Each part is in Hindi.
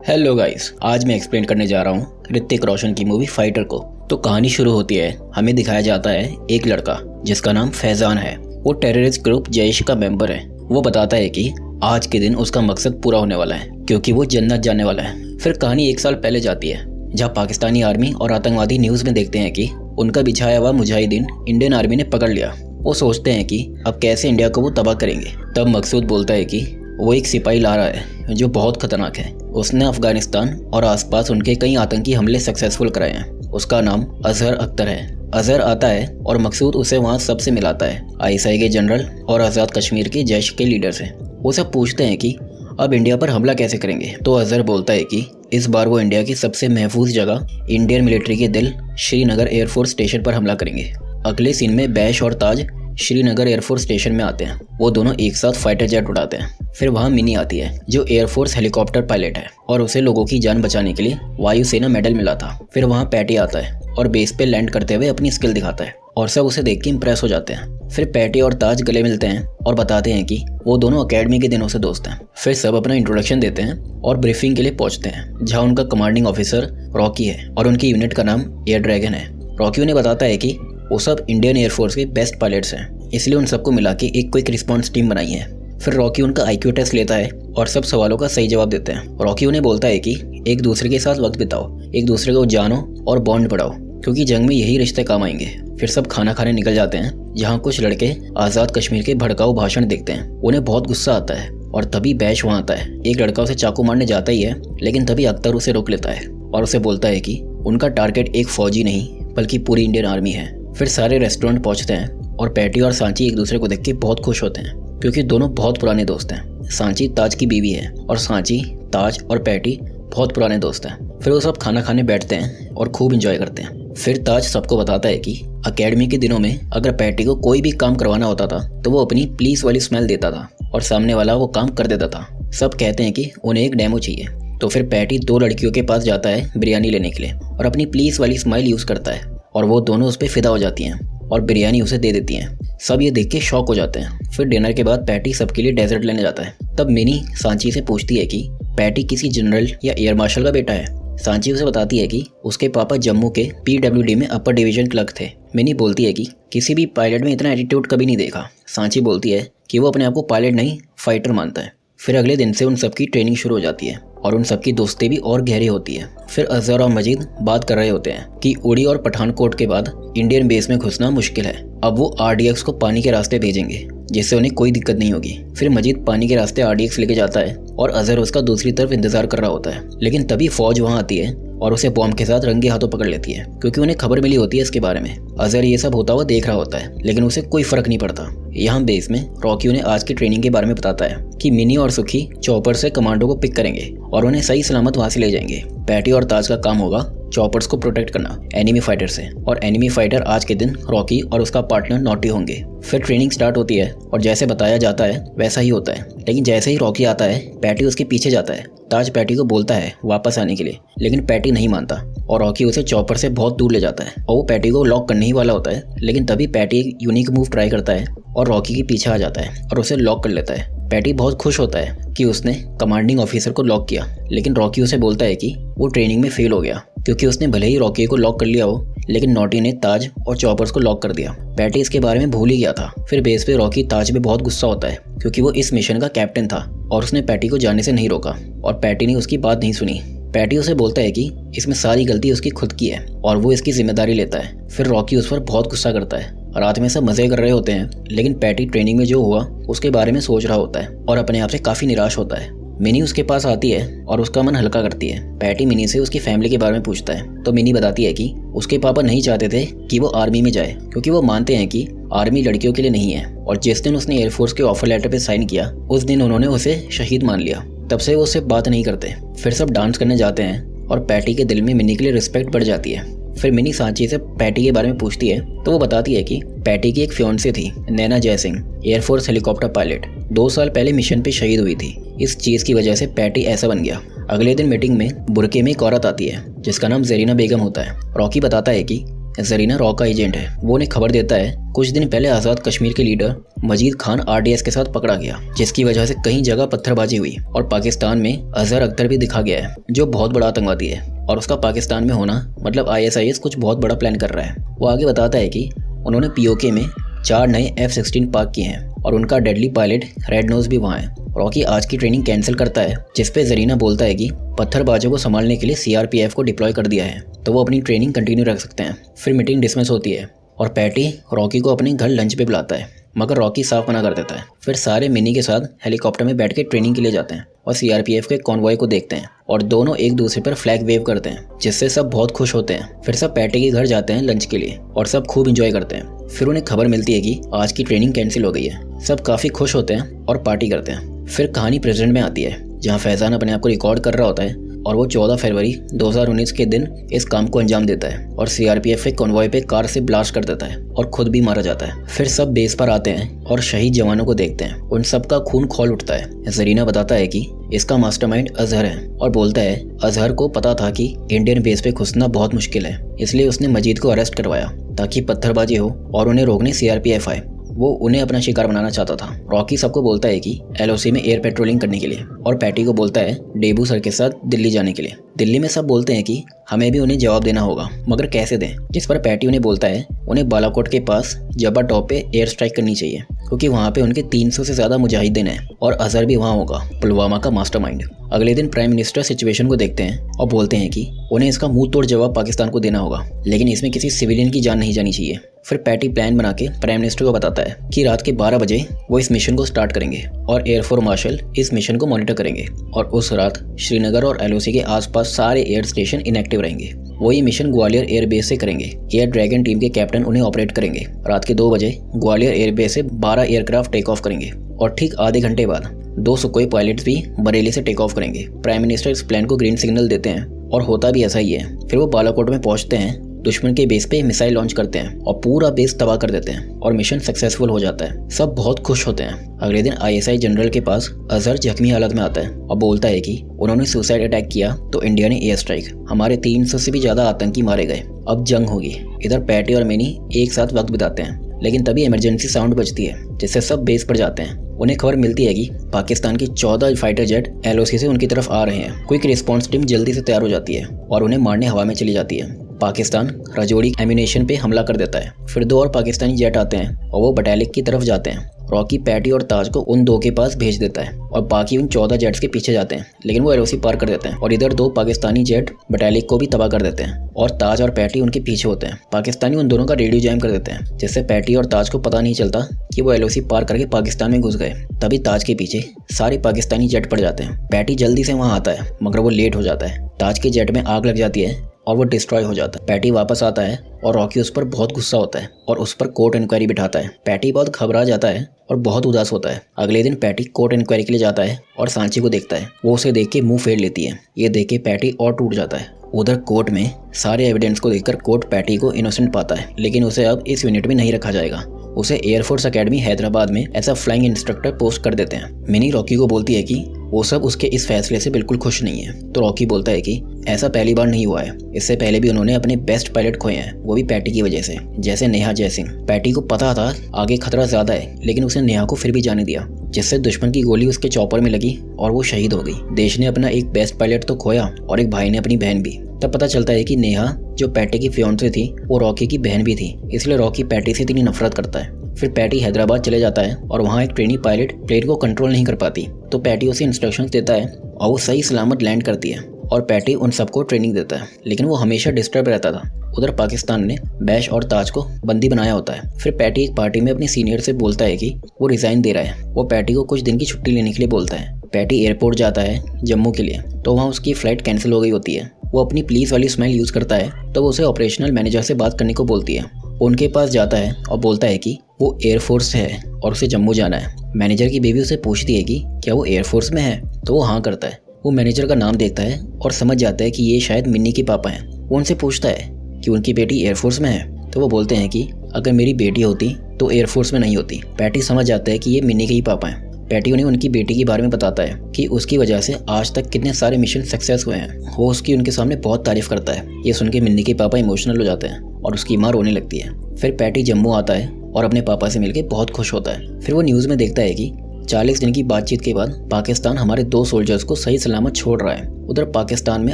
हेलो गाइस, आज मैं एक्सप्लेन करने जा रहा हूँ ऋतिक रोशन की मूवी फाइटर को। तो कहानी शुरू होती है, हमें दिखाया जाता है एक लड़का जिसका नाम फैजान है। वो टेररिस्ट ग्रुप जैश का मेंबर है। वो बताता है कि आज के दिन उसका मकसद पूरा होने वाला है क्योंकि वो जन्नत जाने वाला है। फिर कहानी 1 साल पहले जाती है जहाँ पाकिस्तानी आर्मी और आतंकवादी न्यूज़ में देखते हैं कि उनका बिछाया हुआ मुजाहिदीन इंडियन आर्मी ने पकड़ लिया। वो सोचते हैं कि अब कैसे इंडिया को वो तबाह करेंगे। तब मकसूद बोलता है कि वो एक सिपाही ला रहा है जो बहुत खतरनाक है। उसने अफगानिस्तान और आसपास उनके कई आतंकी हमले सक्सेसफुल कराए हैं। उसका नाम अजहर अख्तर है। अजहर आता है और मकसूद उसे वहाँ सबसे मिलाता है, आईएसआई के जनरल और आज़ाद कश्मीर के जैश के लीडर से। वो सब पूछते हैं कि अब इंडिया पर हमला कैसे करेंगे। तो अजहर बोलता है कि इस बार वो इंडिया की सबसे महफूज जगह इंडियन मिलिट्री के दिल श्रीनगर एयरफोर्स स्टेशन पर हमला करेंगे। अगले सीन में बैश और ताज श्रीनगर एयरफोर्स स्टेशन में आते हैं। वो दोनों एक साथ फाइटर जेट उड़ाते हैं। फिर वहाँ मिनी आती है जो एयरफोर्स हेलीकॉप्टर पायलट है और उसे लोगों की जान बचाने के लिए वायुसेना मेडल मिला था। फिर वहाँ पैटी आता है और बेस पे लैंड करते हुए अपनी स्किल दिखाता है और सब उसे देख के इम्प्रेस हो जाते हैं। फिर पैटी और ताज गले मिलते हैं और बताते हैं कि वो दोनों अकेडमी के दिनों से दोस्त हैं। फिर सब अपना इंट्रोडक्शन देते हैं और ब्रीफिंग के लिए पहुंचते हैं जहाँ उनका कमांडिंग ऑफिसर रॉकी है और उनकी यूनिट का नाम एयर ड्रैगन है। रॉकी उन्हें बताता है कि वो सब इंडियन एयरफोर्स के बेस्ट पायलट्स हैं, इसलिए उन सबको मिला के एक क्विक रिस्पॉन्स टीम बनाई है। फिर रॉकी उनका आईक्यू टेस्ट लेता है और सब सवालों का सही जवाब देते हैं। रॉकी उन्हें बोलता है कि एक दूसरे के साथ वक्त बिताओ, एक दूसरे को जानो और बॉन्ड बढ़ाओ क्योंकि जंग में यही रिश्ते काम आएंगे। फिर सब खाना खाने निकल जाते हैं जहाँ कुछ लड़के आज़ाद कश्मीर के भड़काऊ भाषण देखते हैं। उन्हें बहुत गुस्सा आता है और तभी बैश वहाँ आता है। एक लड़का उसे चाकू मारने जाता ही है लेकिन तभी अख्तर उसे रोक लेता है और उसे बोलता है कि उनका टारगेट एक फौजी नहीं बल्कि पूरी इंडियन आर्मी है। फिर सारे रेस्टोरेंट पहुँचते हैं और पैटी और सांची एक दूसरे को देख के बहुत खुश होते हैं क्योंकि दोनों बहुत पुराने दोस्त हैं। सांची ताज की बीवी है और सांची, ताज और पैटी बहुत पुराने दोस्त हैं। फिर वो सब खाना खाने बैठते हैं और खूब एंजॉय करते हैं। फिर ताज सबको बताता है कि अकेडमी के दिनों में अगर पैटी को कोई भी काम करवाना होता था तो वो अपनी प्लीज वाली स्मेल देता था और सामने वाला वो काम कर देता था। सब कहते हैं कि उन्हें एक डेमो चाहिए। तो फिर पैटी 2 लड़कियों के पास जाता है बिरयानी लेने के लिए और अपनी प्लीज वाली स्माइल यूज़ करता है और वो दोनों उस पर फिदा हो जाती हैं और बिरयानी उसे दे देती हैं। सब ये देख के शॉक हो जाते हैं। फिर डिनर के बाद पैटी सबके लिए डेजर्ट लेने जाता है। तब मिनी सांची से पूछती है कि पैटी किसी जनरल या एयर मार्शल का बेटा है। सांची उसे बताती है कि उसके पापा जम्मू के PWD में अपर डिवीजन क्लर्क थे। मिनी बोलती है कि किसी भी पायलट में इतना एटीट्यूड कभी नहीं देखा। सांची बोलती है कि वो अपने आप को पायलट नहीं फाइटर मानता है। फिर अगले दिन से उन सबकी ट्रेनिंग शुरू हो जाती है और उन सबकी दोस्ती भी और गहरी होती है। फिर अजहर और मजीद बात कर रहे होते हैं कि उड़ी और पठानकोट के बाद इंडियन बेस में घुसना मुश्किल है। अब वो RDX को पानी के रास्ते भेजेंगे जिससे उन्हें कोई दिक्कत नहीं होगी। फिर मजीद पानी के रास्ते RDX लेके जाता है और अजहर उसका दूसरी तरफ इंतजार कर रहा होता है। लेकिन तभी फौज वहाँ आती है और उसे बॉम्ब के साथ रंगे हाथों पकड़ लेती है क्योंकि उन्हें खबर मिली होती है इसके बारे में। अजहर ये सब होता हुआ देख रहा होता है लेकिन उसे कोई फर्क नहीं पड़ता। यहाँ बेस में रॉकी उन्हें आज की ट्रेनिंग के बारे में बताता है कि मिनी और सुखी चॉपर से कमांडो को पिक करेंगे और उन्हें सही सलामत वहाँ से ले जाएंगे। पैटी और ताज का काम होगा चॉपर्स को प्रोटेक्ट करना एनिमी फाइटर से, और एनिमी फाइटर आज के दिन रॉकी और उसका पार्टनर नॉटी होंगे। फिर ट्रेनिंग स्टार्ट होती है और जैसे बताया जाता है वैसा ही होता है। लेकिन जैसे ही रॉकी आता है पैटी उसके पीछे जाता है। ताज पैटी को बोलता है वापस आने के लिए लेकिन पैटी नहीं मानता और रॉकी उसे चॉपर से बहुत दूर ले जाता है और वो पैटी को लॉक करने ही वाला होता है। लेकिन तभी पैटी एक यूनिक मूव ट्राई करता है और रॉकी के पीछे आ जाता है और उसे लॉक कर लेता है। पैटी बहुत खुश होता है कि उसने कमांडिंग ऑफिसर को लॉक किया लेकिन रॉकी उसे बोलता है कि वो ट्रेनिंग में फेल हो गया क्योंकि उसने भले ही रॉकी को लॉक कर लिया हो लेकिन नॉटी ने ताज और चॉपर्स को लॉक कर दिया। पैटी इसके बारे में भूल ही गया था। फिर बेस पे रॉकी ताज पे बहुत गुस्सा होता है क्योंकि वो इस मिशन का कैप्टन था और उसने पैटी को जाने से नहीं रोका और पैटी ने उसकी बात नहीं सुनी। पैटी उसे बोलता है कि इसमें सारी गलती उसकी खुद की है और वो इसकी जिम्मेदारी लेता है। फिर रॉकी उस पर बहुत गुस्सा करता है। रात में सब मजे कर रहे होते हैं लेकिन पैटी ट्रेनिंग में जो हुआ उसके बारे में सोच रहा होता है और अपने आप से काफी निराश होता है। मिनी उसके पास आती है और उसका मन हल्का करती है। पैटी मिनी से उसकी फैमिली के बारे में पूछता है तो मिनी बताती है कि उसके पापा नहीं चाहते थे कि वो आर्मी में जाए क्योंकि वो मानते हैं कि आर्मी लड़कियों के लिए नहीं है और जिस दिन उसने एयरफोर्स के ऑफर लेटर पे साइन किया उस दिन उन्होंने उसे शहीद मान लिया। तब से वो उससे बात नहीं करते। फिर सब डांस करने जाते हैं और पैटी के दिल में मिनी के लिए रिस्पेक्ट बढ़ जाती है। फिर मिनी सांची से पैटी के बारे में पूछती है तो वो बताती है कि पैटी की एक फियोन्से थी नैना जयसिंह, एयरफोर्स हेलीकॉप्टर पायलट, 2 साल पहले मिशन पे शहीद हुई थी। इस चीज़ की वजह से पैटी ऐसा बन गया। अगले दिन मीटिंग में बुरके में एक औरत आती है जिसका नाम जरीना बेगम होता है। रॉकी बताता है कि जरीना रॉ का एजेंट है। वो उन्हें खबर देता है कुछ दिन पहले आज़ाद कश्मीर के लीडर मजीद खान RDS के साथ पकड़ा गया, जिसकी वजह से कई जगह पत्थरबाजी हुई और पाकिस्तान में अजहर अख्तर भी दिखा गया है जो बहुत बड़ा आतंकवादी है और उसका पाकिस्तान में होना मतलब ISIS कुछ बहुत बड़ा प्लान कर रहा है। वो आगे बताता है कि उन्होंने POK में 4 नए F-16 पार्क किए हैं और उनका डेडली पायलट रेड नोज भी वहाँ है। रॉकी आज की ट्रेनिंग कैंसिल करता है, जिसपे जरीना बोलता है कि पत्थरबाजों को संभालने के लिए CRPF को डिप्लॉय कर दिया है तो वो अपनी ट्रेनिंग कंटिन्यू रख सकते हैं। फिर मीटिंग डिसमिस होती है और पैटी रॉकी को अपने घर लंच पे बुलाता है, मगर रॉकी साफ मना कर देता है। फिर सारे मिनी के साथ हेलीकॉप्टर में बैठ के ट्रेनिंग के लिए जाते हैं और CRPF के कॉन्वॉय को देखते हैं और दोनों एक दूसरे पर फ्लैग वेव करते हैं, जिससे सब बहुत खुश होते हैं। फिर सब पैटी के घर जाते हैं लंच के लिए और सब खूब इंजॉय करते हैं। फिर उन्हें खबर मिलती है कि आज की ट्रेनिंग कैंसिल हो गई है। सब काफ़ी खुश होते हैं और पार्टी करते हैं। फिर कहानी प्रेजेंट में आती है, जहाँ फैज़ान अपने आप को रिकॉर्ड कर रहा होता है और वो 14 फरवरी 2019 के दिन इस काम को अंजाम देता है और CRPF के कॉन्वॉय पे कार से ब्लास्ट कर देता है और खुद भी मारा जाता है। फिर सब बेस पर आते हैं और शहीद जवानों को देखते हैं। उन सब का खून खौल उठता है। जरीना बताता है कि इसका मास्टरमाइंड अजहर है और बोलता है अजहर को पता था कि इंडियन बेस पे घुसना बहुत मुश्किल है, इसलिए उसने मजीद को अरेस्ट करवाया ताकि पत्थरबाजी हो और उन्हें रोकने CRPF आए। वो उन्हें अपना शिकार बनाना चाहता था। रॉकी सबको बोलता है कि LOC में एयर पेट्रोलिंग करने के लिए और पैटी को बोलता है डेबू सर के साथ दिल्ली जाने के लिए। दिल्ली में सब बोलते हैं कि हमें भी उन्हें जवाब देना होगा, मगर कैसे दें, जिस पर पैटी उन्हें बोलता है उन्हें बालाकोट के पास जब्बा टॉप पे एयर स्ट्राइक करनी चाहिए क्योंकि वहाँ पे उनके 300 से ज़्यादा मुजाहिदीन हैं और अजहर भी वहाँ होगा, पुलवामा का मास्टरमाइंड। अगले दिन प्राइम मिनिस्टर सिचुएशन को देखते हैं और बोलते हैं कि उन्हें इसका मुंह तोड़ जवाब पाकिस्तान को देना होगा, लेकिन इसमें किसी सिविलियन की जान नहीं जानी चाहिए। फिर पैटी प्लान बना के प्राइम मिनिस्टर को बताता है कि रात के 12 बजे वो इस मिशन को स्टार्ट करेंगे और एयरफोर्स मार्शल इस मिशन को मॉनिटर करेंगे और उस रात श्रीनगर और LOC के आसपास सारे एयर स्टेशन इनएक्टिव रहेंगे। वो ये मिशन ग्वालियर एयरबेस से करेंगे। एयर ड्रैगन टीम के कैप्टन उन्हें ऑपरेट करेंगे। रात के 2 बजे ग्वालियर एयरबेस से 12 एयरक्राफ्ट टेक ऑफ करेंगे और ठीक आधे घंटे बाद 2 सुखोई पायलट्स भी बरेली से टेक ऑफ करेंगे। प्राइम मिनिस्टर इस प्लान को ग्रीन सिग्नल देते हैं और होता भी ऐसा ही है। फिर वो बालाकोट में पहुंचते हैं, दुश्मन के बेस पे मिसाइल लॉन्च करते हैं और पूरा बेस तबाह कर देते हैं और मिशन सक्सेसफुल हो जाता है। सब बहुत खुश होते हैं। अगले दिन ISI जनरल के पास अजहर जख्मी हालत में आता है और बोलता है कि उन्होंने सुसाइड अटैक किया तो इंडिया ने एयर स्ट्राइक, हमारे 300 से भी ज़्यादा आतंकी मारे गए, अब जंग होगी। इधर पैटी और मिनी एक साथ वक्त बिताते हैं, लेकिन तभी इमरजेंसी साउंड बजती है जिससे सब बेस पर जाते हैं। उन्हें खबर मिलती है कि पाकिस्तान की 14 फाइटर जेट LOC से उनकी तरफ आ रहे हैं। क्विक रिस्पॉन्स टीम जल्दी से तैयार हो जाती है और उन्हें मारने हवा में चली जाती है। पाकिस्तान राजौरी एम्यूनेशन पे हमला कर देता है। फिर 2 और पाकिस्तानी जेट आते हैं और वो बटालिक की तरफ जाते हैं। रॉकी पैटी और ताज को उन 2 के पास भेज देता है और बाकी उन 14 जेट्स के पीछे जाते हैं, लेकिन वो LOC पार कर देते हैं और इधर 2 पाकिस्तानी जेट बटालिक को भी तबाह कर देते हैं और ताज और पैटी उनके पीछे होते हैं। पाकिस्तानी उन दोनों का रेडियो जैम कर देते हैं, जिससे पैटी और ताज को पता नहीं चलता कि वो LOC पार करके पाकिस्तान में घुस गए। तभी ताज के पीछे सारे पाकिस्तानी जेट पड़ जाते हैं। पैटी जल्दी से वहाँ आता है, मगर वो लेट हो जाता है। ताज के जेट में आग लग जाती है और वो डिस्ट्रॉय हो जाता है। पैटी वापस आता है और रॉकी उस पर बहुत गुस्सा होता है और उस पर कोर्ट इंक्वायरी बिठाता है। पैटी बहुत घबरा जाता है और बहुत उदास होता है। अगले दिन पैटी कोर्ट इंक्वायरी के लिए जाता है और सांची को देखता है। वो उसे देख के मुंह फेर लेती है। ये देख के पैटी और टूट जाता है। उधर कोर्ट में सारे एविडेंस को देखकर कोर्ट पैटी को इनोसेंट पाता है, लेकिन उसे अब इस यूनिट में नहीं रखा जाएगा। उसे एयरफोर्स एकेडमी हैदराबाद में ऐसा फ्लाइंग इंस्ट्रक्टर पोस्ट कर देते हैं। मिनी रॉकी को बोलती है कि वो सब उसके इस फैसले से बिल्कुल खुश नहीं है। तो रॉकी बोलता है कि ऐसा पहली बार नहीं हुआ है, इससे पहले भी उन्होंने अपने बेस्ट पायलट खोए हैं, वो भी पैटी की वजह से, जैसे नेहा जयसिंह। पैटी को पता था आगे खतरा ज्यादा है, लेकिन उसने नेहा को फिर भी जाने दिया, जिससे दुश्मन की गोली उसके चॉपर में लगी और वो शहीद हो गई। देश ने अपना एक बेस्ट पायलट तो खोया और एक भाई ने अपनी बहन भी। तब पता चलता है कि नेहा जो पैटी की फियांसे थी वो रॉकी की बहन भी थी, इसलिए रॉकी पैटी से इतनी नफरत करता है। फिर पैटी हैदराबाद चले जाता है और वहाँ एक ट्रेनी पायलट प्लेन को कंट्रोल नहीं कर पाती, तो पैटी उसे इंस्ट्रक्शंस देता है और वो सही सलामत लैंड करती है और पैटी उन सबको ट्रेनिंग देता है, लेकिन वो हमेशा डिस्टर्ब रहता था। उधर पाकिस्तान ने बैश और ताज को बंदी बनाया होता है। फिर पैटी एक पार्टी में अपने सीनियर से बोलता है कि वो रिजाइन दे रहा है। वो पैटी को कुछ दिन की छुट्टी लेने के लिए बोलता है। पैटी एयरपोर्ट जाता है जम्मू के लिए, तो वहाँ उसकी फ्लाइट कैंसिल हो गई होती है। वो अपनी प्लीज वाली स्माइल यूज़ करता है, तो वो उसे ऑपरेशनल मैनेजर से बात करने को बोलती है। उनके पास जाता है और बोलता है कि वो एयरफोर्स से है और उसे जम्मू जाना है। मैनेजर की बेबी उसे पूछती है कि क्या वो एयरफोर्स में है, तो वो हाँ करता है। वो मैनेजर का नाम देखता है और समझ जाता है कि ये शायद मिन्नी के पापा हैं। वो उनसे पूछता है कि उनकी बेटी एयरफोर्स में है, तो वो बोलते हैं कि अगर मेरी बेटी होती तो एयरफोर्स में नहीं होती। पैटी समझ जाता है कि ये मिन्नी के ही पापा हैं। पैटी उन्हें उनकी बेटी के बारे में बताता है कि उसकी वजह से आज तक कितने सारे मिशन सक्सेस हुए हैं। वो उसकी उनके सामने बहुत तारीफ करता है। ये सुन के मिन्नी के पापा इमोशनल हो जाते हैं और उसकी माँ रोने लगती है। फिर पैटी जम्मू आता है और अपने पापा से मिलके बहुत खुश होता है। फिर वो न्यूज़ में देखता है कि 40 दिन की बातचीत के बाद पाकिस्तान हमारे 2 सोल्जर्स को सही सलामत छोड़ रहा है। उधर पाकिस्तान में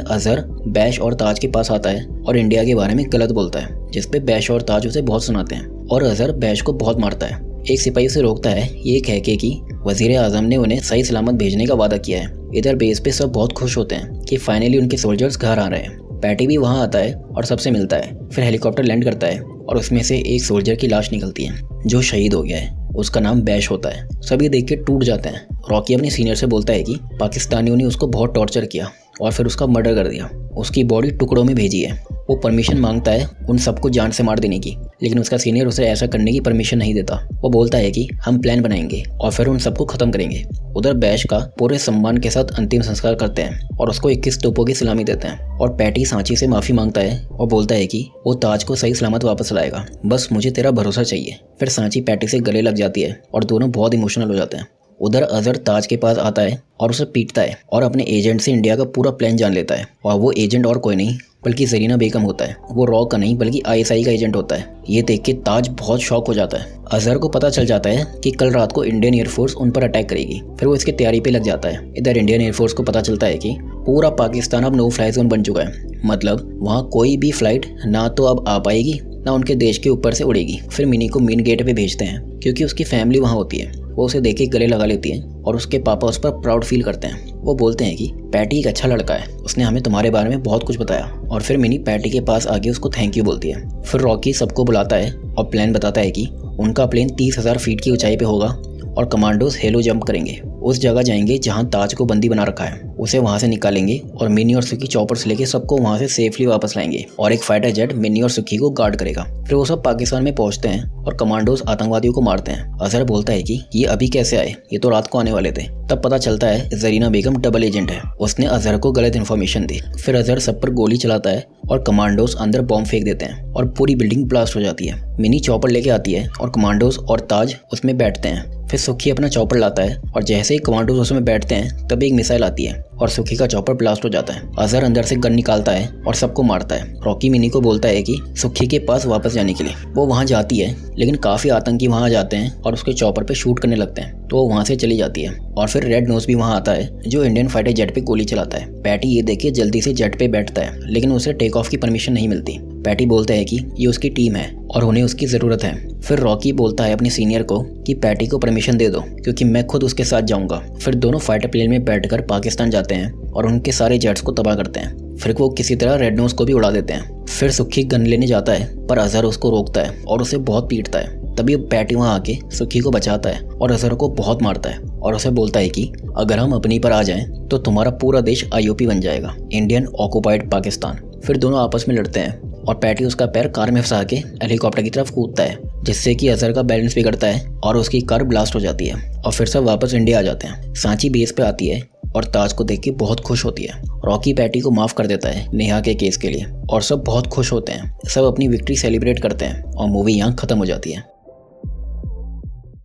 अजहर बैश और ताज के पास आता है और इंडिया के बारे में गलत बोलता है, जिसपे बैश और ताज उसे बहुत सुनाते हैं और अजहर बैश को बहुत मारता है। एक सिपाही उसे रोकता है ये कह के कि वजीर आजम ने उन्हें सही सलामत भेजने का वादा किया है। इधर बेस पे सब बहुत खुश होते हैं कि फाइनली उनके सोल्जर्स घर आ रहे हैं। पैटी भी वहाँ आता है और सबसे मिलता है। फिर हेलीकॉप्टर लैंड करता है और उसमें से एक सोल्जर की लाश निकलती है जो शहीद हो गया है। उसका नाम बैश होता है। सभी देख के टूट जाते हैं। रॉकी अपने सीनियर से बोलता है कि पाकिस्तानियों ने उसको बहुत टॉर्चर किया और फिर उसका मर्डर कर दिया, उसकी बॉडी टुकड़ों में भेजी है। वो परमिशन मांगता है उन सबको जान से मार देने की, लेकिन उसका सीनियर उसे ऐसा करने की परमिशन नहीं देता। वो बोलता है कि हम प्लान बनाएंगे और फिर उन सबको खत्म करेंगे। उधर बैश का पूरे सम्मान के साथ अंतिम संस्कार करते हैं और उसको 21 तोपों की सलामी देते हैं। और पैटी सांची से माफ़ी मांगता है और बोलता है कि वो ताज को सही सलामत वापस लाएगा, बस मुझे तेरा भरोसा चाहिए। फिर सांची पैटी से गले लग जाती है और दोनों बहुत इमोशनल हो जाते हैं। उधर अजहर ताज के पास आता है और उसे पीटता है और अपने एजेंट से इंडिया का पूरा प्लान जान लेता है। और वो एजेंट और कोई नहीं बल्कि जरीना बेगम होता है। वो रॉ का नहीं बल्कि ISI का एजेंट होता है। ये देख के ताज बहुत शॉक हो जाता है। अजहर को पता चल जाता है कि कल रात को इंडियन एयरफोर्स उन पर अटैक करेगी। फिर वो इसकी तैयारी पे लग जाता है। इधर इंडियन एयरफोर्स को पता चलता है कि पूरा पाकिस्तान अब नो फ्लाई जोन बन चुका है, मतलब वहाँ कोई भी फ्लाइट ना तो अब आ पाएगी ना उनके देश के ऊपर से उड़ेगी। फिर मिनी को मेन गेट पे भेजते हैं क्योंकि उसकी फैमिली वहाँ होती है। वो उसे देख के गले लगा लेती है और उसके पापा उस पर प्राउड फील करते हैं। वो बोलते हैं कि पैटी एक अच्छा लड़का है, उसने हमें तुम्हारे बारे में बहुत कुछ बताया। और फिर मिनी पैटी के पास आके उसको थैंक यू बोलती है। फिर रॉकी सबको बुलाता है और प्लान बताता है कि उनका प्लेन 30,000 फीट की ऊंचाई पे होगा और कमांडोज हेलो जंप करेंगे। उस जगह जाएंगे जहां ताज को बंदी बना रखा है, उसे वहां से निकालेंगे और मिनी और सुखी चॉपर्स लेके सबको वहां से सेफली वापस लाएंगे और एक फाइटर जेट मिनी और सुखी को गार्ड करेगा। फिर वो सब पाकिस्तान में पहुंचते हैं और कमांडोज आतंकवादियों को मारते हैं। अजहर बोलता है कि ये अभी कैसे आए, ये तो रात को आने वाले थे। तब पता चलता है जरीना बेगम डबल एजेंट है, उसने अजहर को गलत इन्फॉर्मेशन दी। फिर अजहर सब पर गोली चलाता है और कमांडोज अंदर बॉम्ब फेंक देते हैं और पूरी बिल्डिंग ब्लास्ट हो जाती है। मिनी चॉपर लेके आती है और कमांडोज और ताज उसमें बैठते हैं। फिर सुखी अपना चॉपर लाता है और जैसे ही कमांडोज उसमें बैठते हैं तभी एक मिसाइल आती है और सुखी का चॉपर ब्लास्ट हो जाता है। अजहर अंदर से गन निकालता है और सबको मारता है। रॉकी मिनी को बोलता है कि सुखी के पास वापस जाने के लिए। वो वहां जाती है लेकिन काफी आतंकी वहां जाते हैं और उसके चॉपर पे शूट करने लगते हैं, तो वो वहां से चली जाती है। और फिर रेड नोज भी वहां आता है जो इंडियन फाइटर जेट पे गोली चलाता है। पैटी ये देख के जल्दी से जेट पे बैठता है लेकिन उसे टेक ऑफ की परमिशन नहीं मिलती। पैटी बोलता है कि ये उसकी टीम है और उन्हें उसकी ज़रूरत है। फिर रॉकी बोलता है अपने सीनियर को कि पैटी को परमिशन दे दो क्योंकि मैं खुद उसके साथ जाऊंगा। फिर दोनों फाइटर प्लेन में बैठकर पाकिस्तान जाते हैं और उनके सारे जेट्स को तबाह करते हैं। फिर वो किसी तरह रेड नोज को भी उड़ा देते हैं। फिर सुखी गन लेने जाता है पर अजहर उसको रोकता है और उसे बहुत पीटता है। तभी पैटी वहाँ आके सुखी को बचाता है और अजहर को बहुत मारता है और उसे बोलता है कि अगर हम अपनी पर आ जाएं तो तुम्हारा पूरा देश IOP बन जाएगा, इंडियन ऑक्युपाइड पाकिस्तान। फिर दोनों आपस में लड़ते हैं और पैटी उसका पैर कार में फंसा के हेलीकॉप्टर की तरफ कूदता है जिससे कि अजहर का बैलेंस बिगड़ता है और उसकी कार ब्लास्ट हो जाती है और फिर सब वापस इंडिया आ जाते हैं। सांची बेस पे आती है और ताज को देख के बहुत खुश होती है। रॉकी पैटी को माफ कर देता है नेहा के केस के लिए और सब बहुत खुश होते हैं। सब अपनी विक्ट्री सेलिब्रेट करते हैं और मूवी यहाँ खत्म हो जाती है।